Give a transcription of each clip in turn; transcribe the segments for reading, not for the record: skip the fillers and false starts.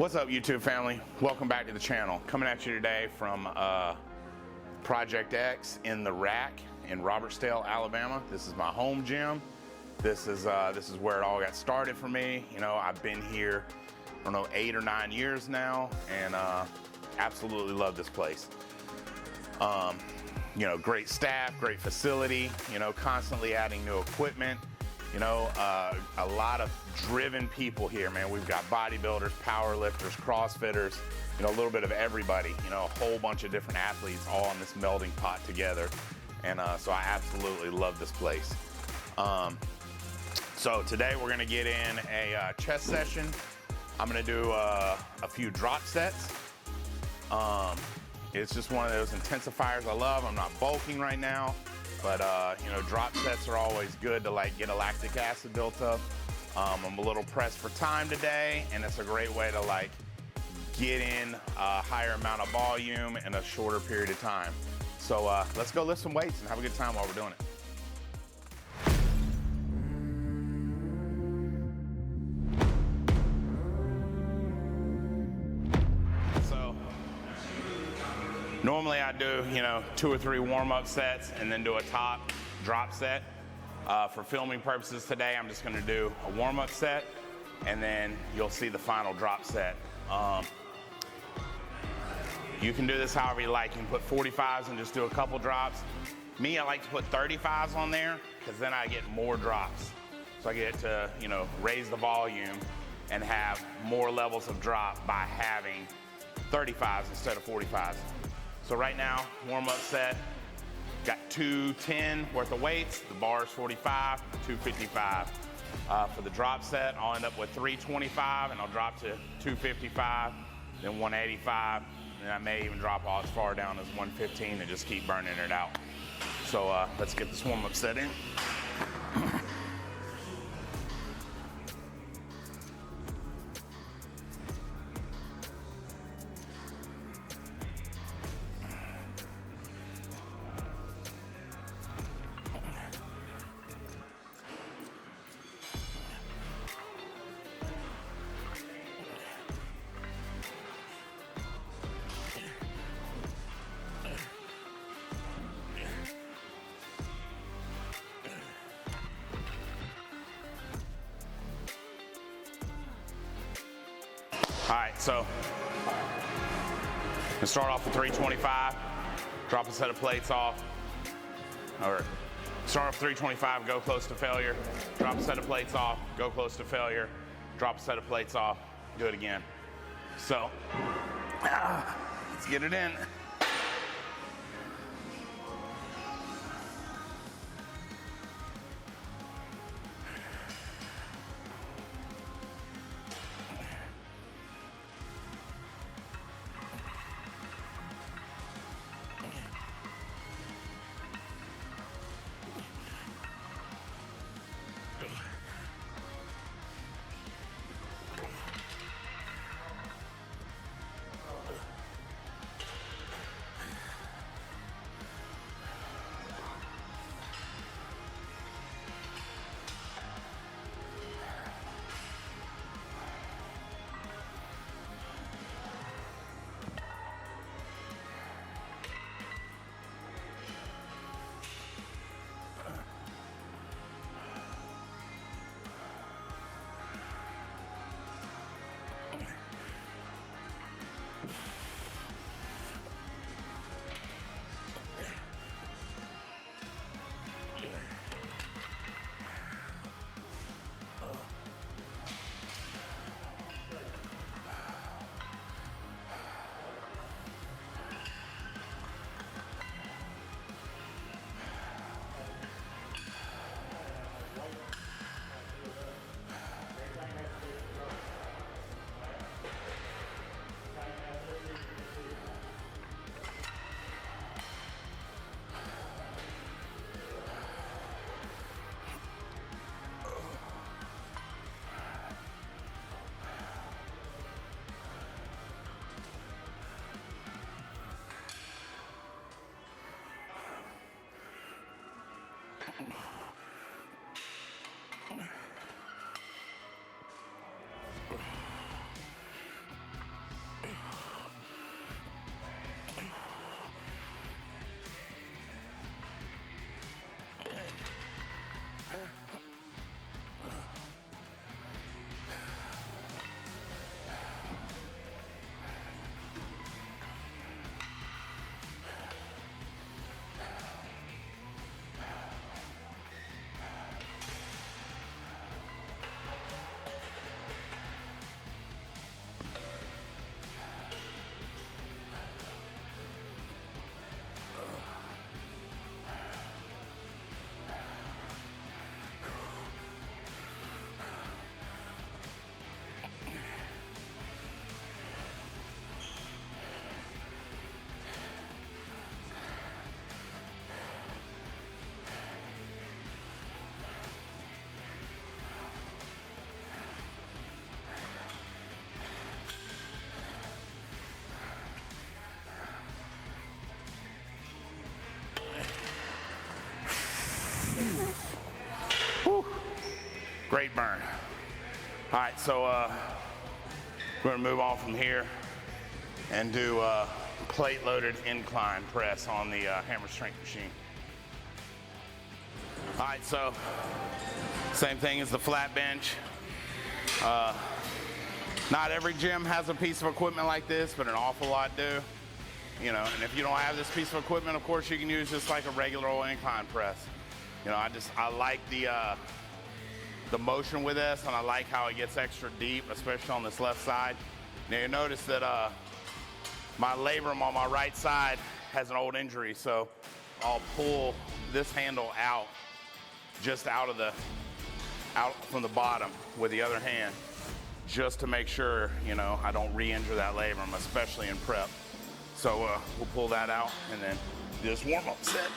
What's up, YouTube family? Welcome back to the channel. Coming at you today from Project X in the Rack in Robertsdale, Alabama. This is my home gym. This is where it all got started for me. You know, I've been here, I don't know, 8 or 9 years now, and absolutely love this place. You know, great staff, great facility. You know, constantly adding new equipment. You know, a lot of driven people here, man. We've got bodybuilders, powerlifters, CrossFitters, you know, a little bit of everybody, you know, a whole bunch of different athletes all in this melding pot together. And so I absolutely love this place. So today we're gonna get in a chest session. I'm gonna do a few drop sets. It's just one of those intensifiers I love. I'm not bulking right now. But, you know, drop sets are always good to like get a lactic acid built up. I'm a little pressed for time today, and it's a great way to like get in a higher amount of volume in a shorter period of time. So let's go lift some weights and have a good time while we're doing it. Normally I do, you know, 2 or 3 warm-up sets and then do a top drop set. For filming purposes today, I'm just gonna do a warm-up set and then you'll see the final drop set. You can do this however you like. You can put 45s and just do a couple drops. Me, I like to put 35s on there because then I get more drops. So I get to, you know, raise the volume and have more levels of drop by having 35s instead of 45s. So right now, warm-up set, got 210 worth of weights, the bar is 45, 255. For the drop set, I'll end up with 325 and I'll drop to 255, then 185, and I may even drop as far down as 115 and just keep burning it out. So let's get this warm-up set in. All right, so I'm gonna start off with 325, drop a set of plates off, or start off 325, go close to failure, drop a set of plates off, go close to failure, drop a set of plates off, do it again. So, let's get it in. Great burn. All right, so we're gonna move on from here and do plate-loaded incline press on the hammer strength machine. All right, so same thing as the flat bench. Not every gym has a piece of equipment like this, but an awful lot do. You know, and if you don't have this piece of equipment, of course, you can use just like a regular old incline press. You know, I like the motion with this, and I like how it gets extra deep, especially on this left side. Now you notice that my labrum on my right side has an old injury, so I'll pull this handle out, just out from the bottom with the other hand, just to make sure, you know, I don't re-injure that labrum, especially in prep. So we'll pull that out and then do this warm-up set.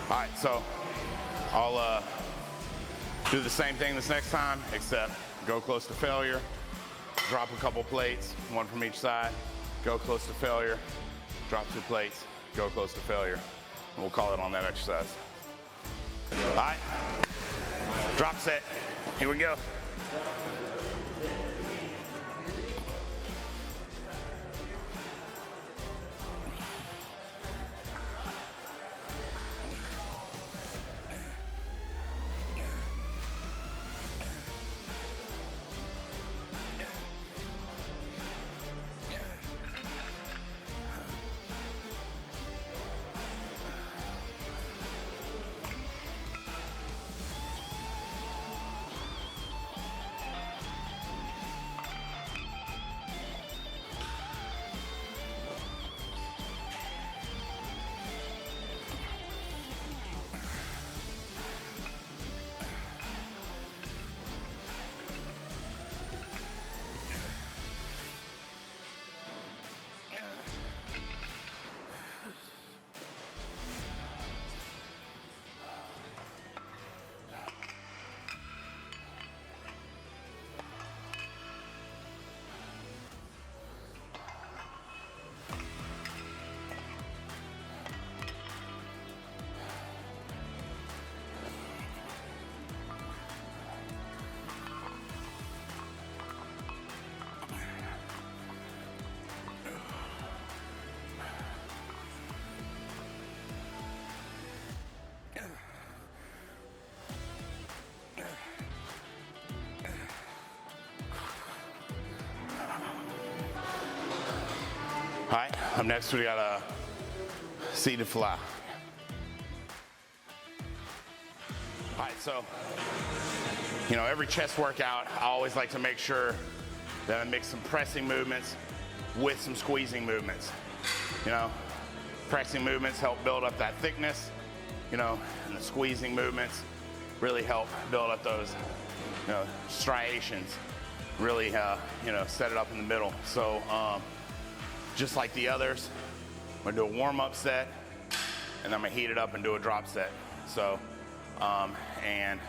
All right, so I'll do the same thing this next time, except go close to failure, drop a couple plates, one from each side, go close to failure, drop 2 plates, go close to failure, and we'll call it on that exercise. All right, drop set, here we go. All right, up next we got a seated fly. All right, so, you know, every chest workout, I always like to make sure that I mix some pressing movements with some squeezing movements. You know, pressing movements help build up that thickness, you know, and the squeezing movements really help build up those, you know, striations, really, you know, set it up in the middle. So, just like the others, I'm gonna do a warm-up set, and I'm gonna heat it up and do a drop set. So, and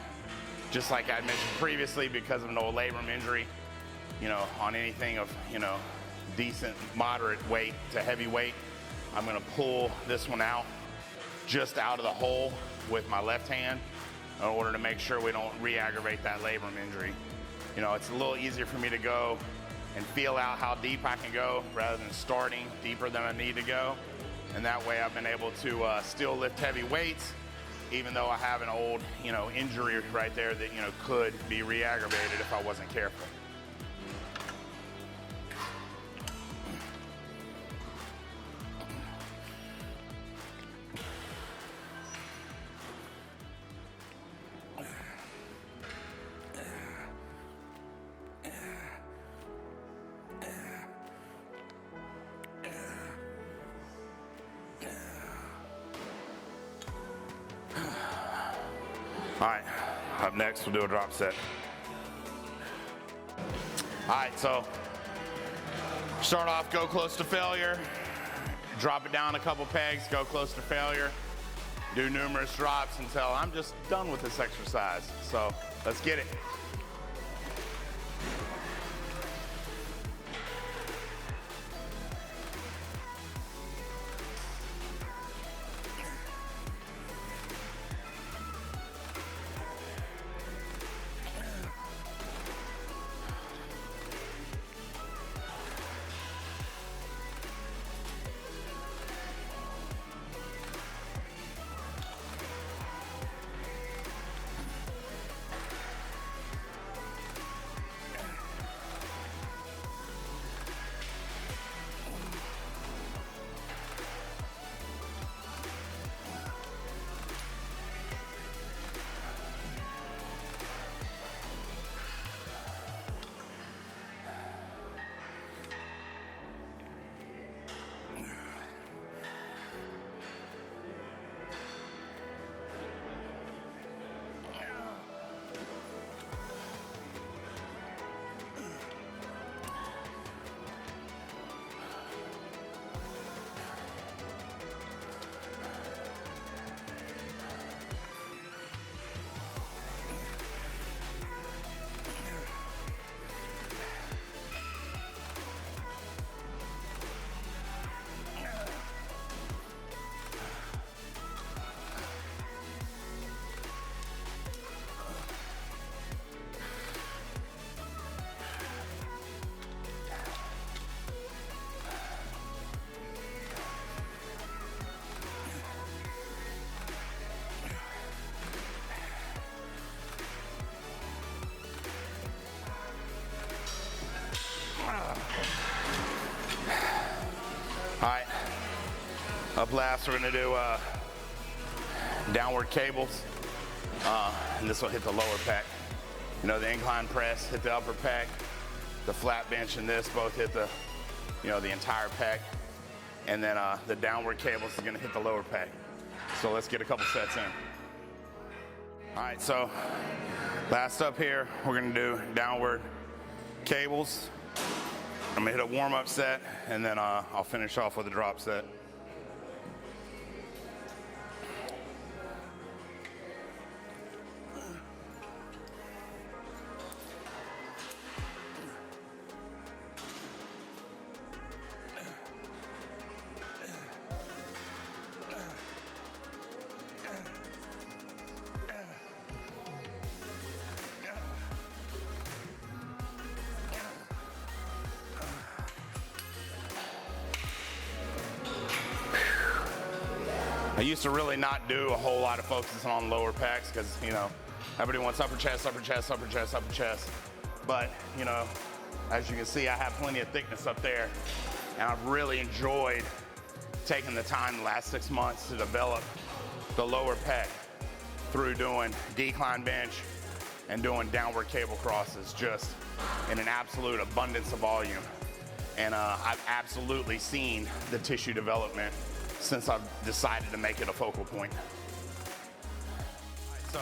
just like I mentioned previously, because of an old labrum injury, you know, on anything of, you know, decent, moderate weight to heavy weight, I'm gonna pull this one out, just out of the hole with my left hand, in order to make sure we don't re-aggravate that labrum injury. You know, it's a little easier for me to go and feel out how deep I can go rather than starting deeper than I need to go. And that way I've been able to still lift heavy weights, even though I have an old, you know, injury right there that, you know, could be re-aggravated if I wasn't careful. All right, up next we'll do a drop set. All right, so start off, go close to failure, drop it down a couple pegs, go close to failure, do numerous drops until I'm just done with this exercise. So let's get it. All right, up last, we're gonna do downward cables, and this will hit the lower pec. You know, the incline press hit the upper pec, the flat bench and this both hit the, you know, the entire pec, and then the downward cables is gonna hit the lower pec. So let's get a couple sets in. All right, so last up here, we're gonna do downward cables. I'm gonna hit a warm-up set, and then I'll finish off with a drop set. I used to really not do a whole lot of focus on lower pecs because, you know, everybody wants upper chest, upper chest, upper chest, upper chest. But, you know, as you can see, I have plenty of thickness up there. And I've really enjoyed taking the time the last 6 months to develop the lower pec through doing decline bench and doing downward cable crosses just in an absolute abundance of volume. And I've absolutely seen the tissue development since I've decided to make it a focal point. So,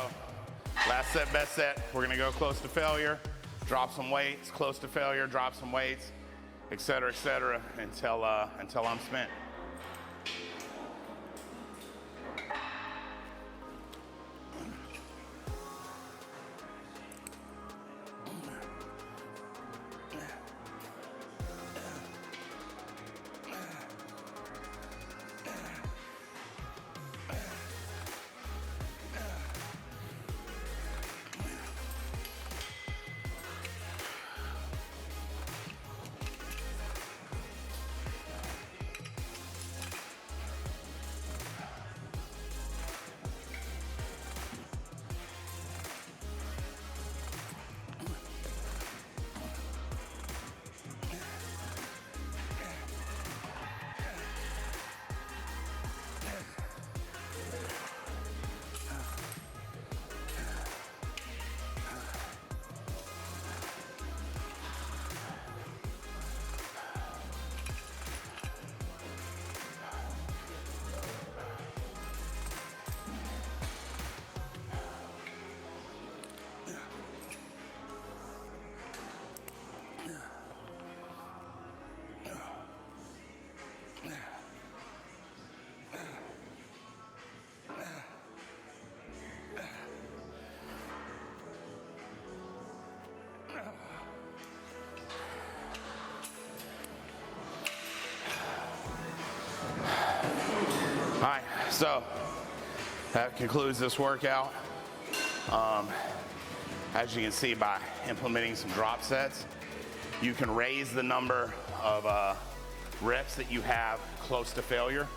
last set, best set, we're gonna go close to failure, drop some weights, close to failure, drop some weights, et cetera, until I'm spent. So that concludes this workout. As you can see, by implementing some drop sets, you can raise the number of reps that you have close to failure,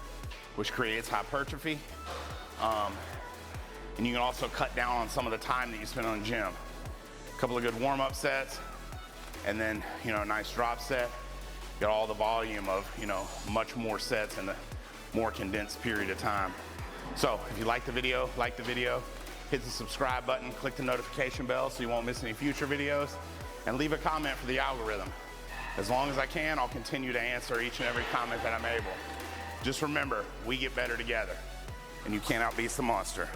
which creates hypertrophy. And you can also cut down on some of the time that you spend on the gym. A couple of good warm-up sets, and then, you know, a nice drop set. Get all the volume of, you know, much more sets in a more condensed period of time. So if you like the video, hit the subscribe button, click the notification bell so you won't miss any future videos, and leave a comment for the algorithm. As long as I can, I'll continue to answer each and every comment that I'm able. Just remember, we get better together, and you can't outbeat the monster.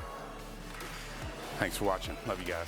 Thanks for watching. Love you guys.